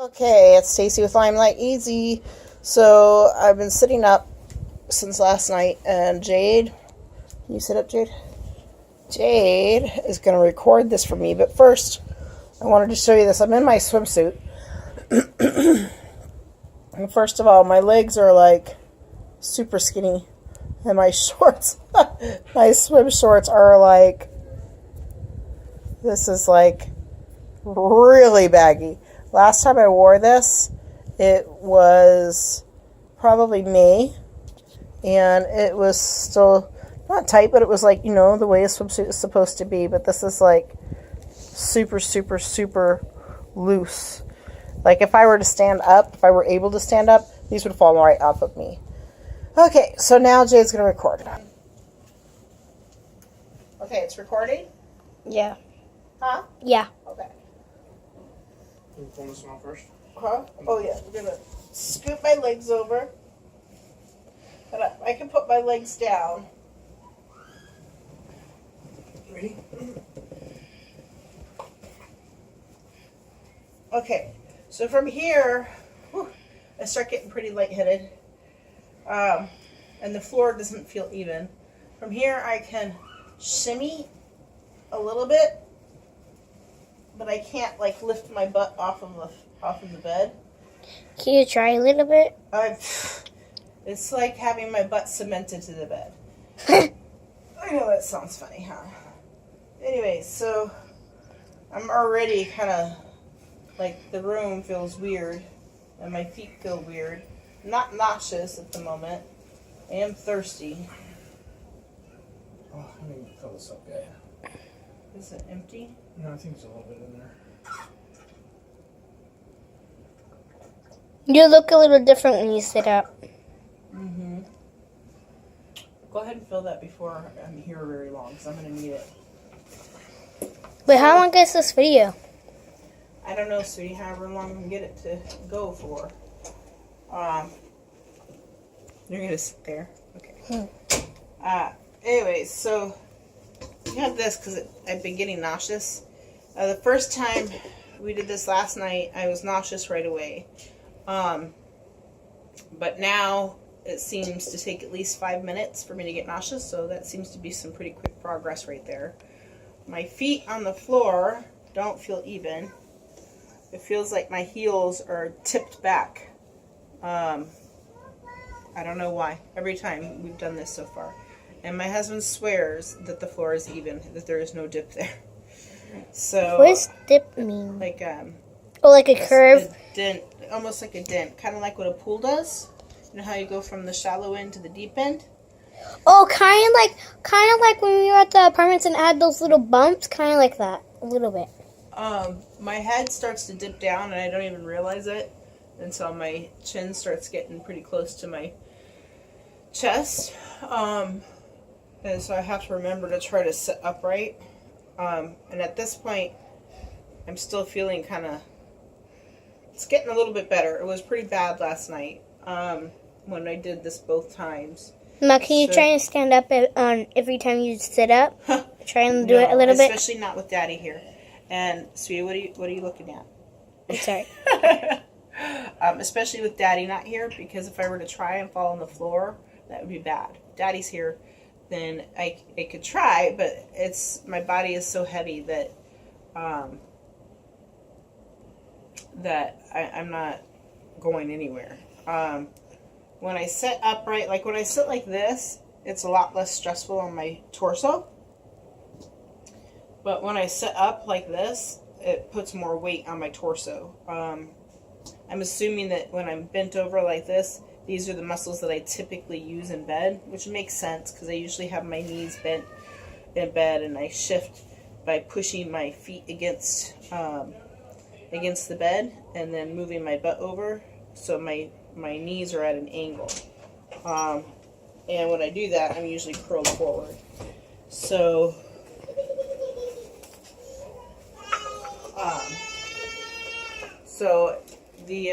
Okay, it's Stacy with Limelight Easy. So I've been sitting up since last night, and Jade, can you sit up, Jade? Jade is going to record this for me, but first, I wanted to show you this. I'm in my swimsuit. And first of all, my legs are like super skinny, and my shorts, my swim shorts are like, this is like really baggy. Last time I wore this, it was probably May, and it was still not tight, but it was like, you know, the way a swimsuit is supposed to be, but this is like super, super, super loose. Like if I were to stand up, if I were able to stand up, these would fall right off of me. Okay, so now Jade's going to record it. Okay, it's recording? Yeah. Huh? Yeah. Okay. Can you pull this one out first? Huh? Oh yeah, we're gonna scoot my legs over. And I can put my legs down. Ready? Okay, so from here, I start getting pretty lightheaded. And the floor doesn't feel even. From here I can shimmy a little bit, but I can't like lift my butt off of the bed. Can you try a little bit? It's like having my butt cemented to the bed. I know that sounds funny, huh? Anyway, so I'm already kind of like the room feels weird and my feet feel weird. I'm not nauseous at the moment. I am thirsty. Oh, let me fill this up, guy. Is it empty? No, I think there's a little bit in there. You look a little different when you sit up. Mm-hmm. Go ahead and fill that before I'm here very long, because I'm going to need it. Wait, how long is this video? I don't know, sweetie, however long I can get it to go for. You're going to sit there? Okay. Anyways, so you have this because I've been getting nauseous. The first time we did this last night, I was nauseous right away. But now it seems to take at least 5 minutes for me to get nauseous, so that seems to be some pretty quick progress right there. My feet on the floor don't feel even. It feels like my heels are tipped back. I don't know why. Every time we've done this so far. And my husband swears that the floor is even, that there is no dip there. So What does dip mean? like Oh, like a curve? a dent, almost like a dent, kind of like what a pool does. You know how you go from the shallow end to the deep end? Oh, kind of like when we were at the apartments and had those little bumps, kind of like that, a little bit. My head starts to dip down and I don't even realize it until my chin starts getting pretty close to my chest. And so I have to remember to try to sit upright. And at this point, I'm still feeling kind of, it's getting a little bit better. It was pretty bad last night when I did this both times. Ma, can you try and stand up on every time you sit up? Try and do it a little bit. Especially not with Daddy here. And sweetie, what are you looking at? I'm sorry. Especially with Daddy not here, because if I were to try and fall on the floor, that would be bad. Daddy's here, then I could try, but my body is so heavy that I'm not going anywhere. When I sit upright, like when I sit like this, it's a lot less stressful on my torso. But when I sit up like this, it puts more weight on my torso. I'm assuming that when I'm bent over like this, these are the muscles that I typically use in bed, which makes sense because I usually have my knees bent in bed and I shift by pushing my feet against the bed and then moving my butt over so my knees are at an angle. And when I do that, I'm usually curled forward. So the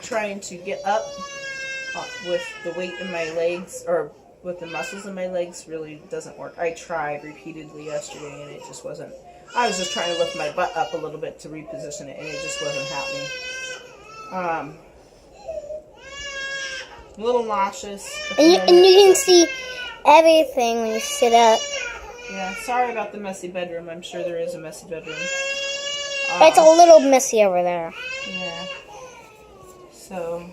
trying to get up with the weight in my legs, or with the muscles in my legs really doesn't work. I tried repeatedly yesterday and it just wasn't. I was just trying to lift my butt up a little bit to reposition it and it just wasn't happening. A little nauseous. And you can see everything when you sit up. Yeah, sorry about the messy bedroom. I'm sure there is a messy bedroom. It's a little messy over there. Yeah. So,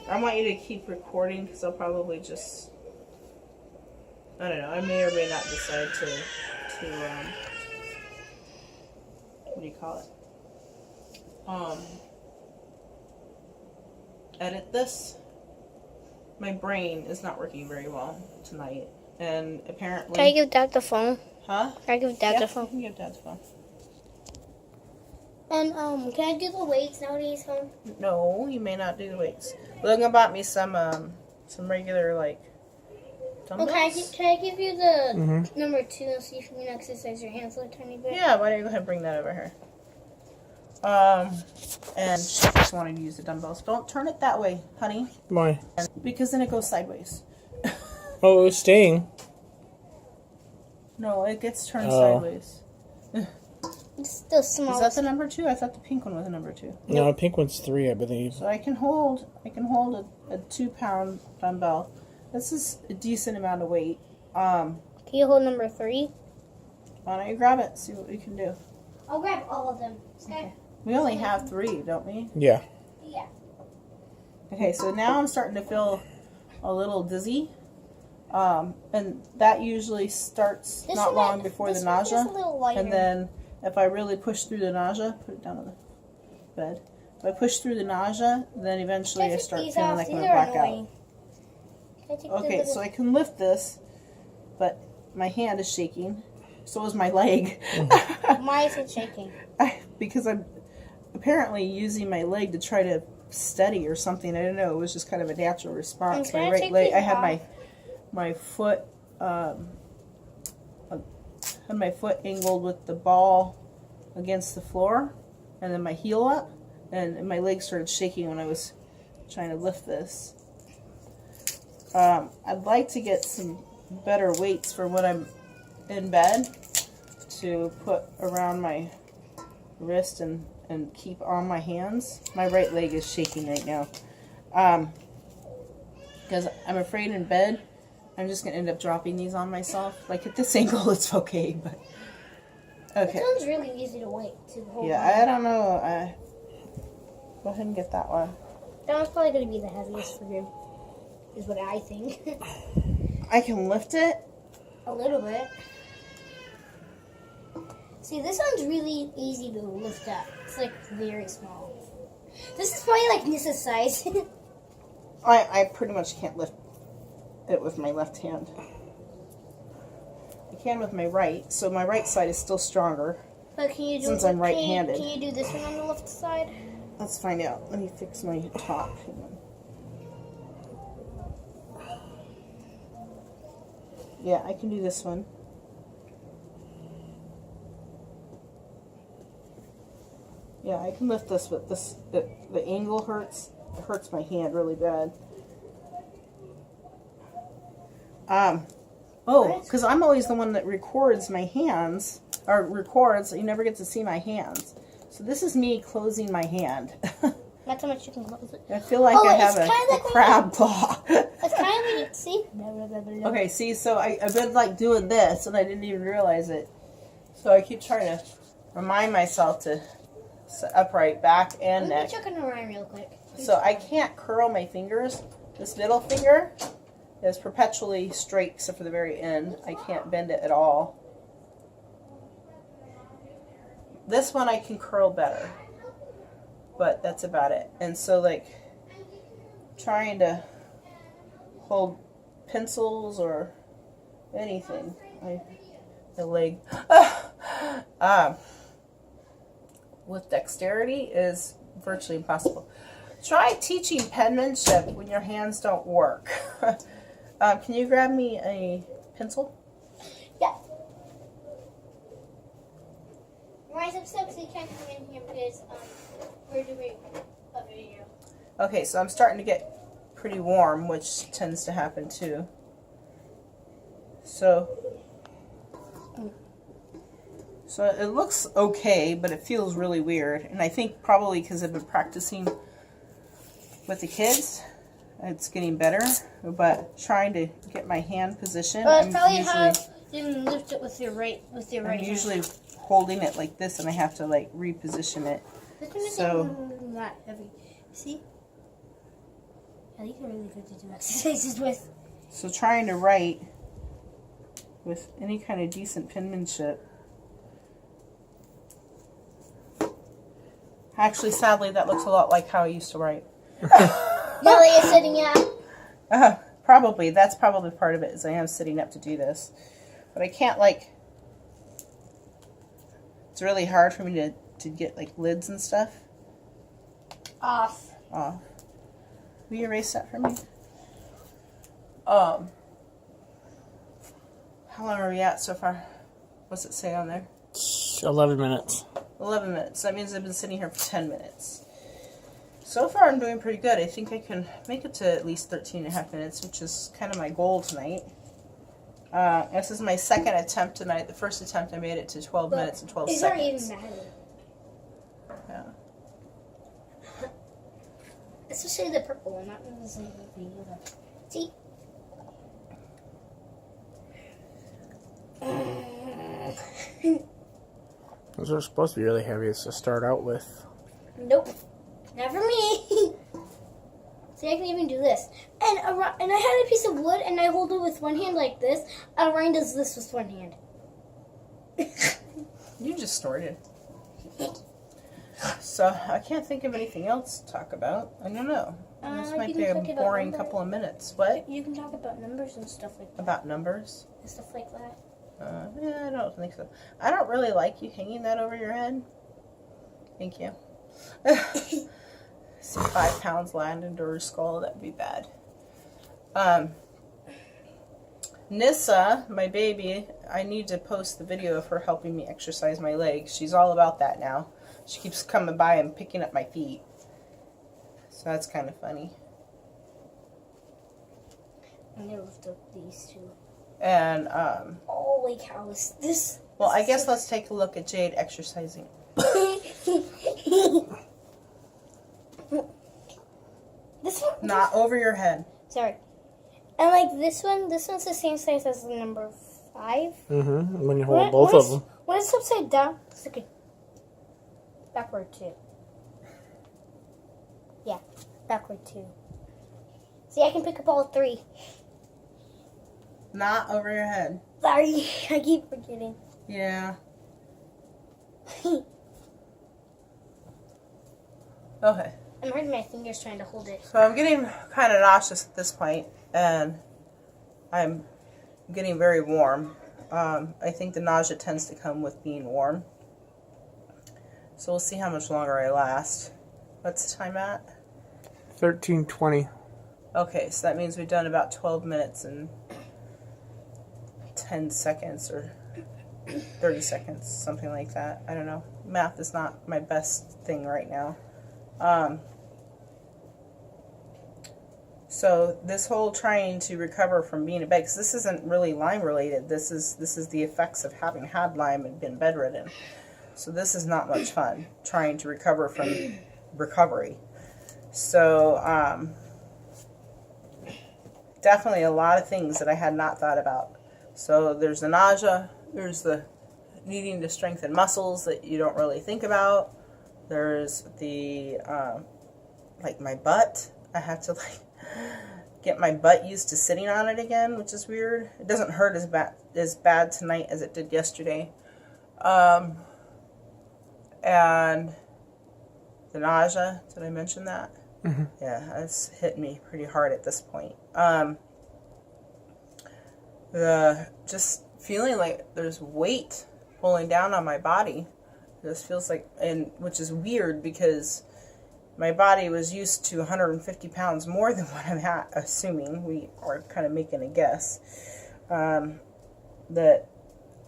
I want you to keep recording because I'll probably just, I don't know, I may or may not decide to what do you call it? Edit this. My brain is not working very well tonight. And apparently... Can I give Dad the phone? Huh? Can I give Dad the phone? You can give Dad the phone. And, can I do the weights nowadays, home? No, you may not do the weights. Logan bought me some regular, like, dumbbells. Okay, can I give you the number 2 and see if you can exercise your hands a little tiny bit? Yeah, why don't you go ahead and bring that over here? And she just wanted to use the dumbbells. Don't turn it that way, honey. Why? Because then it goes sideways. Oh, it was staying. No, it gets turned sideways. It's still small. Is that the number 2? I thought the pink one was the number 2. No, the pink one's 3, I believe. So I can hold a 2-pound dumbbell. This is a decent amount of weight. Can you hold number 3? Why don't you grab it? See what we can do. I'll grab all of them. Okay. We only have 3, don't we? Yeah. Yeah. Okay, so now I'm starting to feel a little dizzy. And that usually starts not long before the nausea. And then if I really push through the nausea, put it down on the bed. If I push through the nausea, then eventually I start feeling like I'm going to black out. Okay, so I can lift this, but my hand is shaking. So is my leg. Why is it shaking? Because I'm apparently using my leg to try to steady or something. I don't know. It was just kind of a natural response. My right leg. I had my foot. Had my foot angled with the ball against the floor, and then my heel up, and my leg started shaking when I was trying to lift this. I'd like to get some better weights for when I'm in bed to put around my wrist and keep on my hands. My right leg is shaking right now. Because I'm afraid in bed I'm just going to end up dropping these on myself. Like at this angle it's okay, but okay. This one's really easy to hold. Yeah, I don't know. Go ahead and get that one. That one's probably going to be the heaviest for you, is what I think. I can lift it. A little bit. See, this one's really easy to lift up. It's like very small. This is probably like Nissa's size. I pretty much can't lift it with my left hand. I can with my right, so my right side is still stronger. But can you do since I'm right-handed. Can you do this one on the left side? Let's find out. Let me fix my top. Hang on. Yeah, I can do this one. Yeah, I can lift this, but the angle hurts. It hurts my hand really bad. Because I'm always the one that records my hands, or records. You never get to see my hands. So this is me closing my hand. That's how much you can close it. I feel like I have a crab claw. It's kind of like, see? Okay, see, so I've been like doing this, and I didn't even realize it. So I keep trying to remind myself to sit upright, back and neck. Let me check on the line real quick. So I can't curl my fingers. This middle finger is perpetually straight except for the very end. I can't bend it at all. This one I can curl better, but that's about it. And so like trying to hold pencils or anything, the leg with dexterity is virtually impossible. Try teaching penmanship when your hands don't work. Can you grab me a pencil? Yeah. Rise up steps, you can't come in here because we're doing a video. Okay, so I'm starting to get pretty warm, which tends to happen too. So it looks okay, but it feels really weird. And I think probably because I've been practicing with the kids, it's getting better. But trying to get my hand position, Well, it's probably how you lift it with your right I'm hand. usually holding it like this, and I have to like reposition it. So not heavy. See? Yeah, these are really good to do exercises with. So trying to write with any kind of decent penmanship. Actually, sadly, that looks a lot like how I used to write. Really, you're sitting out? Probably. That's probably part of it, is I am sitting up to do this. But I can't, like... It's really hard for me to get, like, lids and stuff Off. off. Will you erase that for me? How long are we at so far? What's it say on there? 11 minutes. 11 minutes. That means I've been sitting here for 10 minutes. So far, I'm doing pretty good. I think I can make it to at least 13 and a half minutes, which is kind of my goal tonight. This is my second attempt tonight. The first attempt, I made it to 12 minutes and 12 seconds. It's not even matter. Yeah. Especially the purple one, not the green one. See? Those are supposed to be really heavy to start out with. Nope. Never me. See, I can even do this. And I had a piece of wood, and I hold it with one hand like this. Orion does this with one hand. You just snorted. So, I can't think of anything else to talk about. I don't know. This might be a boring couple of minutes. What? You can talk about numbers and stuff like that. About numbers? And stuff like that. Yeah, I don't think so. I don't really like you hanging that over your head. Thank you. See 5 pounds land into her skull, that would be bad. Nissa, my baby, I need to post the video of her helping me exercise my legs. She's all about that now. She keeps coming by and picking up my feet. So that's kind of funny. I'm going to lift up these two. And, holy cow, is this... well, I guess let's take a look at Jade exercising. This one? Not over your head. Sorry. And like this one's the same size as the number 5. Mm-hmm. When you hold both of them. When it's upside down, it's like a backward too. Yeah, backward too. See, I can pick up all 3. Not over your head. Sorry, I keep forgetting. Yeah. Okay. I'm hurting my fingers trying to hold it. So I'm getting kind of nauseous at this point, and I'm getting very warm. I think the nausea tends to come with being warm. So we'll see how much longer I last. What's the time at? 13:20. Okay, so that means we've done about 12 minutes and 10 seconds or 30 seconds, something like that. I don't know. Math is not my best thing right now. So this whole trying to recover from being in bed, because this isn't really Lyme related. This is the effects of having had Lyme and been bedridden. So this is not much fun, trying to recover from recovery. So definitely a lot of things that I had not thought about. So there's the nausea, there's the needing to strengthen muscles that you don't really think about. There's the like my butt. I have to like get my butt used to sitting on it again, which is weird. It doesn't hurt as bad tonight as it did yesterday. And the nausea, did I mention that? Mm-hmm. Yeah, it's hit me pretty hard at this point. The just feeling like there's weight pulling down on my body. It just feels like, and which is weird because my body was used to 150 pounds more than what I'm at, assuming we are kind of making a guess, that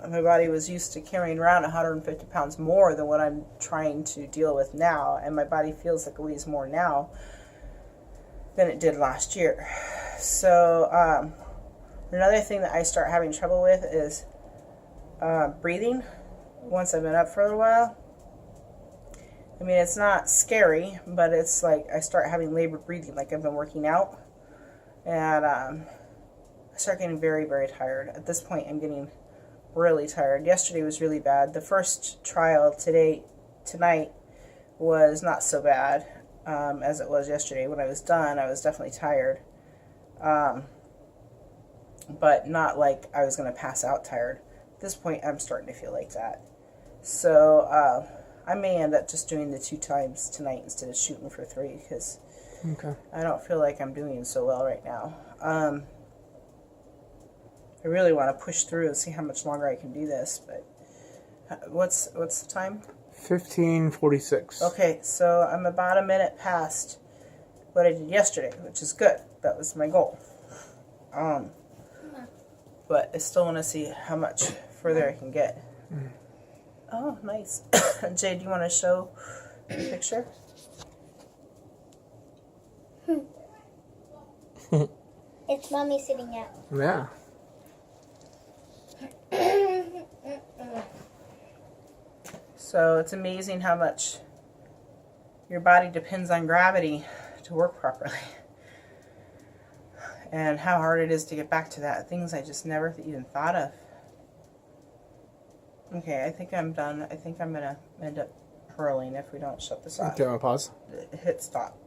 my body was used to carrying around 150 pounds more than what I'm trying to deal with now, and my body feels like it weighs more now than it did last year. So Another thing that I start having trouble with is breathing once I've been up for a little while. I mean, it's not scary, but it's like I start having labored breathing, like I've been working out. And I start getting very, very tired. At this point, I'm getting really tired. Yesterday was really bad. The first trial tonight was not so bad as it was yesterday. When I was done, I was definitely tired. But not like I was going to pass out tired. At this point, I'm starting to feel like that. So I may end up just doing the 2 times tonight instead of shooting for 3 because I don't feel like I'm doing so well right now. I really want to push through and see how much longer I can do this. But what's the time? 15:46. Okay, so I'm about a minute past what I did yesterday, which is good. That was my goal. But I still want to see how much further I can get. Oh, nice. Jay, do you want to show the picture? It's mommy sitting up. Yeah. So it's amazing how much your body depends on gravity to work properly. And how hard it is to get back to that. Things I just never even thought of. Okay, I think I'm done. I think I'm going to end up hurling if we don't shut this off. Do you want to pause? Hit stop.